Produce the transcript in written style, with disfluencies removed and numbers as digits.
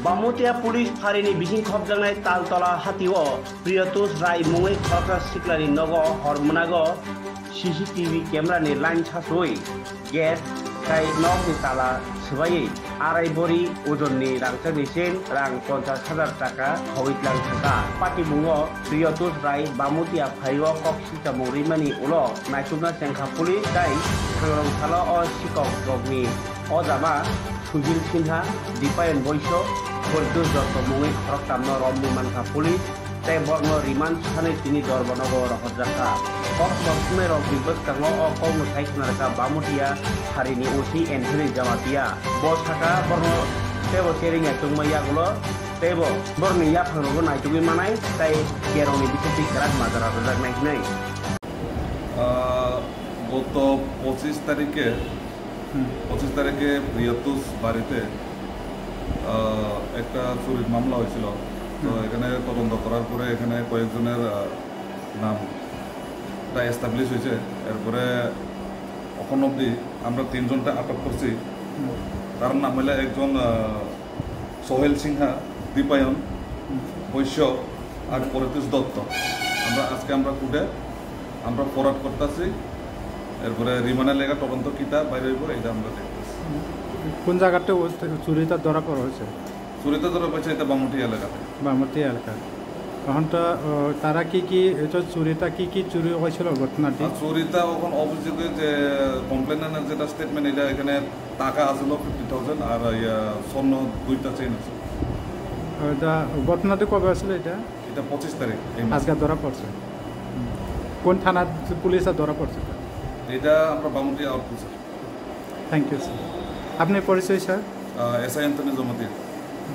बामुतिया police फारिनि बिसिं खबजांनाय तालतला हातिओ प्रियतोष राय मुङै खरखा सिख्लानि नगो हरमोनागो सीसीटीवी कैमरानि लाइन सासुइ gate kai nok ni tala sebagai arai bori ojonनि rangchaknisin rang 50,000 taka hawitlang thaka pati bungo Priyatos Rai Bamutia phaio koksita mongrimani ulo naitubna sengkha police dai thangrong thala o sikok rokni o jama Sujil Sinha Dipayan Boisho Priyatos Dotto mungi khorok tamno romni manka police tei borno riman sane tini dorbonogo rohorjaka kok sosme rok bibos kango o kong saikhnarka Bamutia harini usi enhri jamatia bos thaka borno tebo seringa tungmaya gulo tebo borni ya phangrogo naitugi manai tai keroni bisiti karat madara rojak naiknai গত 25 তারিখে প্রিয়তোষ বাড়িতে একটা চুরির মামলা হয়েছিল। তো এখানে তদন্ত করার পরে এখানে কয়েকজনের নামটা এস্টাবলিশ হয়েছে। এরপরে এখন অবধি আমরা 3 জনটা আটক করছি। তার নাম হলে একজন সোহেল সিংহা, দীপায়ন বৈশ্য আর পরিতোষ দত্ত। আজকে আমরা কোর্টে আমরা ফরওয়ার্ড করতেছি। এরপরে রিমান্ডের লেখা তদন্ত কিতা বাইরে হইব এটা আমরা দেখতেছি। কোন জায়গাতে চুরিটা ধরা পড়া হয়েছে? চুরিটা ধরা পড়ছে এটা বামুটিয়া এলাকাতে। বামুটিয়া এলাকা। এখন তো তারা কি এটা চুরিটা কি চুরি হয়েছিল ঘটনাটি? চুরিটা এখন অভিযোগে যে কমপ্লেনের যেটা স্টেটমেন্ট এটা এখানে টাকা আসলো 50,000 আর স্বর্ণ 2টা চেইন আছে। ঘটনাটি কবে আসলে এটা? এটা 25 তারিখ আজকে ধরা পড়ছে। কোন থানা পুলিশে ধরা পড়ছে? এটা আমরা Bamutia outpost. Thank you sir. আপনি পরিচয় স্যার? SI Antony Jamatia.